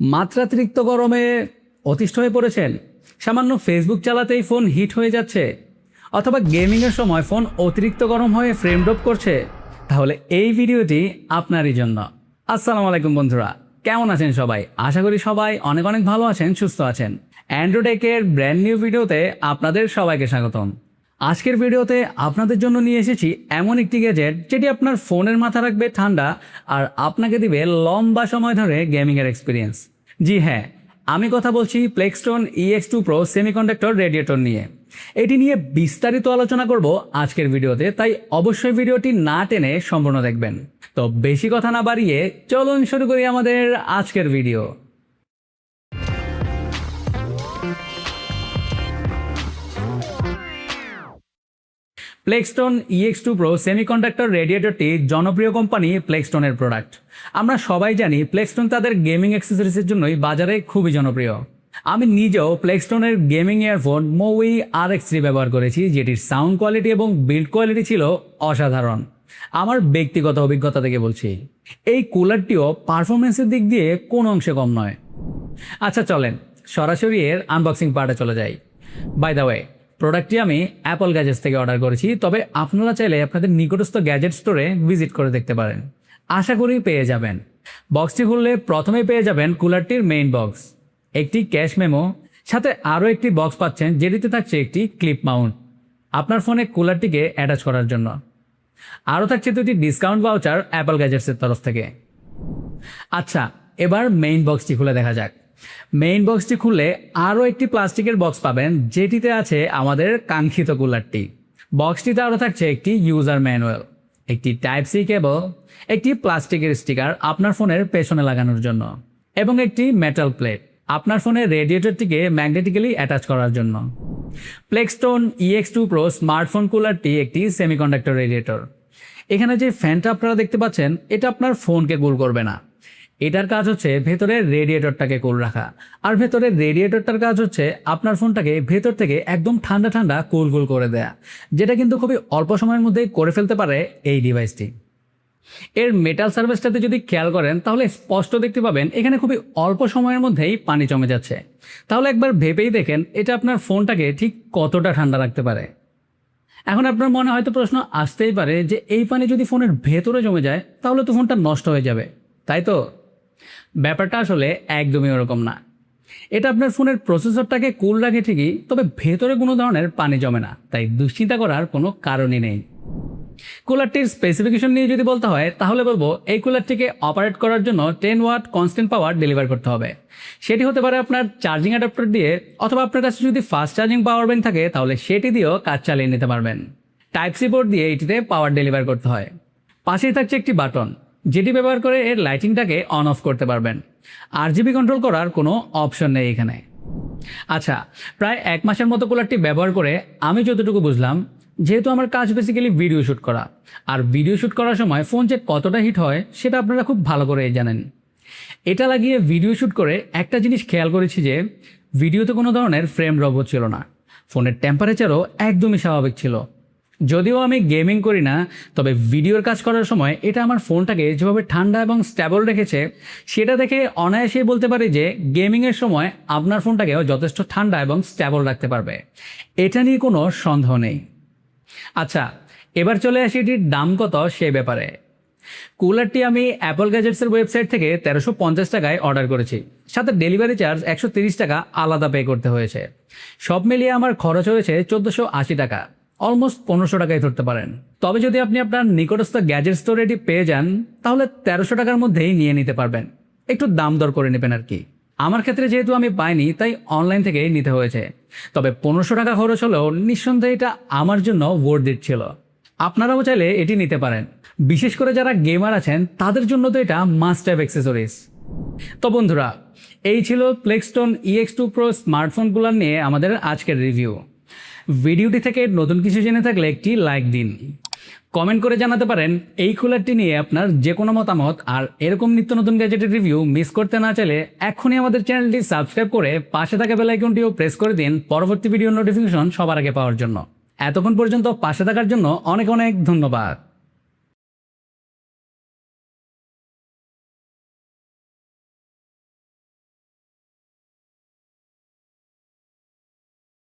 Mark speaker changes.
Speaker 1: মাত্রাতিরিক্ত গরমে অতিষ্ঠ হয়ে পড়েছেন, সামান্য ফেসবুক চালাতেই ফোন হিট হয়ে যাচ্ছে, অথবা গেমিংয়ের সময় ফোন অতিরিক্ত গরম হয়ে ফ্রেম ড্রপ করছে, তাহলে এই ভিডিওটি আপনারই জন্য। আসসালামু আলাইকুম বন্ধুরা, কেমন আছেন সবাই? আশা করি সবাই অনেক অনেক ভালো আছেন, সুস্থ আছেন। অ্যান্ড্রয়েড টেকের ব্র্যান্ড নিউ ভিডিওতে আপনাদের সবাইকে স্বাগতম। আজকের ভিডিওতে আপনাদের জন্য নিয়ে এসেছি এমন একটি গ্যাজেট যেটি আপনার ফোনের মাথা রাখবে ঠান্ডা আর আপনাকে দিবে লম্বা সময় ধরে গেমিংয়ের এক্সপিরিয়েন্স। জি হ্যাঁ, আমি কথা বলছি প্লেক্সটন EX2 Pro সেমিকন্ডাক্টর রেডিয়েটর নিয়ে। এটি নিয়ে বিস্তারিত আলোচনা করব আজকের ভিডিওতে, তাই অবশ্যই ভিডিওটি না টেনে সম্পূর্ণ দেখবেন। তো বেশি কথা না বাড়িয়ে চলুন শুরু করি আমাদের আজকের ভিডিও। প্লেক্সটন EX2 Pro সেমিকন্ডাক্টর রেডিয়েটরটি জনপ্রিয় কোম্পানি প্লেক্সটনের প্রোডাক্ট। আমরা সবাই জানি প্লেক্সটন তাদের গেমিং অ্যাক্সেসরিজের জন্যই বাজারে খুবই জনপ্রিয়। আমি নিজেও প্লেক্সটনের গেমিং ইয়ারফোন MOWI RX3 ব্যবহার করেছি, যেটির সাউন্ড কোয়ালিটি এবং বিল্ড কোয়ালিটি ছিল অসাধারণ। আমার ব্যক্তিগত অভিজ্ঞতা থেকে বলছি, এই কুলারটিও পারফরমেন্সের দিক দিয়ে কোনো অংশে কম নয়। আচ্ছা চলেন সরাসরি এর আনবক্সিং পার্টে চলে যাই। বাই দ্য ওয়ে, প্রোডাক্টটি আমি অ্যাপল গ্যাজেটস থেকে অর্ডার করেছি, তবে আপনারা চাইলে আপনাদের নিকটস্থ গ্যাজেট স্টোরে ভিজিট করে দেখতে পারেন। আশা করি পেয়ে যাবেন। বক্সটি খুললে প্রথমেই পেয়ে যাবেন কুলারটির মেইন বক্স, একটি ক্যাশ মেমো, সাথে আরও একটি বক্স পাচ্ছেন যেটিতে থাকছে একটি ক্লিপ মাউন্ট আপনার ফোনে কুলারটিকে অ্যাটাচ করার জন্য। আরও থাকছে দুটি ডিসকাউন্ট ভাউচার অ্যাপল গ্যাজেটসের তরফ থেকে। আচ্ছা, এবার মেইন বক্সটি খুলে দেখা যাক। মেইন বক্সটি খুললে আরও একটি প্লাস্টিকের বক্স পাবেন যেটিতে আছে আমাদের কাঙ্ক্ষিত কুলারটি। বক্সটিতে আরও থাকছে একটি ইউজার ম্যানুয়াল, একটি টাইপ সি কেবল, একটি প্লাস্টিকের স্টিকার আপনার ফোনের পেছনে লাগানোর জন্য, এবং একটি মেটাল প্লেট আপনার ফোনের রেডিয়েটরটিকে ম্যাগনেটিক্যালি অ্যাটাচ করার জন্য। প্লেক্সটন EX2 Pro স্মার্টফোন কুলারটি একটি সেমিকন্ডাক্টর রেডিয়েটর। এখানে যে ফ্যানটা আপনারা দেখতে পাচ্ছেন, এটা আপনার ফোনকে কুল করবে না। এটার কাজ হচ্ছে ভেতরের রেডিয়েটরটাকে কুল রাখা, আর ভেতরের রেডিয়েটরটার কাজ হচ্ছে আপনার ফোনটাকে ভেতর থেকে একদম ঠান্ডা ঠান্ডা কুল কুল করে দেয়া, যেটা কিন্তু খুবই অল্প সময়ের মধ্যেই করে ফেলতে পারে এই ডিভাইসটি। এর মেটাল সার্ফেসটাতে যদি খেয়াল করেন তাহলে স্পষ্ট দেখতে পাবেন এখানে খুবই অল্প সময়ের মধ্যেই পানি জমে যাচ্ছে। তাহলে একবার ভেবেই দেখেন এটা আপনার ফোনটাকে ঠিক কতটা ঠান্ডা রাখতে পারে। এখন আপনার মনে হয়তো প্রশ্ন আসতেই পারে যে এই পানি যদি ফোনের ভেতরে জমে যায় তাহলে তো ফোনটা নষ্ট হয়ে যাবে, তাই তো? ব্যাপারটা আসলে একদমই ওরকম না। এটা আপনার ফোনের প্রসেসরটাকে কুল রাখে ঠিকই, তবে ভেতরে কোনো ধরনের পানি জমে না, তাই দুশ্চিন্তা করার কোনো কারণই নেই। কুলারটির স্পেসিফিকেশন নিয়ে যদি বলতে হয় তাহলে বলবো এই কুলারটিকে অপারেট করার জন্য 10 ওয়াট কনস্ট্যান্ট পাওয়ার ডেলিভার করতে হবে। সেটি হতে পারে আপনার চার্জিং অ্যাডাপ্টার দিয়ে, অথবা আপনার কাছে যদি ফাস্ট চার্জিং পাওয়ার ব্যাংক থাকে তাহলে সেটি দিয়েও কাজ চালিয়ে নিতে পারবেন। টাইপ সি পোর্ট দিয়ে এটিতে পাওয়ার ডেলিভার করতে হয়। পাশেই থাকছে একটি বাটন যেটি ব্যবহার করে এর লাইটিংটাকে অন অফ করতে পারবেন। RGB কন্ট্রোল করার কোনো অপশন নেই এখানে। আচ্ছা, প্রায় 1 মাসের মতো কুলারটি ব্যবহার করে আমি যতটুকু বুঝলাম, যেহেতু আমার কাজ বেসিক্যালি ভিডিও শ্যুট করা, আর ভিডিও শ্যুট করার সময় ফোন যে কতটা হিট হয় সেটা আপনারা খুব ভালো করেই জানেন। এটা লাগিয়ে ভিডিও শ্যুট করে একটা জিনিস খেয়াল করেছি যে ভিডিওতে কোনো ধরনের ফ্রেম ড্রপ হচ্ছিল না, ফোনের টেম্পারেচারও একদমই স্বাভাবিক ছিল। যদিও আমি গেমিং করি না, তবে ভিডিওর কাজ করার সময় এটা আমার ফোনটাকে যেভাবে ঠান্ডা এবং স্ট্যাবল রেখেছে সেটা দেখে অনায়াসেই বলতে পারি যে গেমিংয়ের সময় আপনার ফোনটাকেও যথেষ্ট ঠান্ডা এবং স্ট্যাবল রাখতে পারবে, এটা নিয়ে কোনো সন্দেহ নেই। আচ্ছা, এবার চলে আসি এটির দাম কত সেই ব্যাপারে। কুলারটি আমি অ্যাপল গ্যাজেটসের ওয়েবসাইট থেকে 1350 টাকায় অর্ডার করেছি, সাথে ডেলিভারি চার্জ 130 টাকা আলাদা পে করতে হয়েছে। সব মিলিয়ে আমার খরচ হয়েছে 1480 টাকা, অলমোস্ট 1500 টাকায় ধরতে পারেন। তবে যদি আপনি আপনার নিকটস্থ গ্যাজেট স্টোরে এটি পেয়ে যান তাহলে 1300 টাকার মধ্যেই নিয়ে নিতে পারবেন। একটু দাম দর করে নেবেন আর কি। আমার ক্ষেত্রে যেহেতু আমি পাইনি তাই অনলাইন থেকেই নিতে হয়েছে, তবে 1500 টাকা খরচ হলেও নিঃসন্দেহে এটা আমার জন্য ওয়ার্থ ইট ছিল। আপনারাও চাইলে এটি নিতে পারেন, বিশেষ করে যারা গেমার আছেন তাদের জন্য তো এটা মাস্ট হ্যাভ অ্যাক্সেসরিজ। তো বন্ধুরা, এই ছিল প্লেক্সটন EX2 Pro স্মার্টফোনগুলো নিয়ে আমাদের আজকের রিভিউ। ভিডিওটি থেকে নতুন কিছু জেনে থাকলে একটি লাইক দিন, কমেন্ট করে জানাতে পারেন এই কুলারটি নিয়ে আপনার যে কোনো মতামত। আর এরকম নিত্য নতুন গ্যাজেটের রিভিউ মিস করতে না চাইলে এখনই আমাদের চ্যানেলটি সাবস্ক্রাইব করে পাশে থাকা বেল আইকনটিও প্রেস করে দিন পরবর্তী ভিডিও নোটিফিকেশন সবার আগে পাওয়ার জন্য। এতক্ষণ পর্যন্ত পাশে থাকার জন্য অনেক অনেক ধন্যবাদ।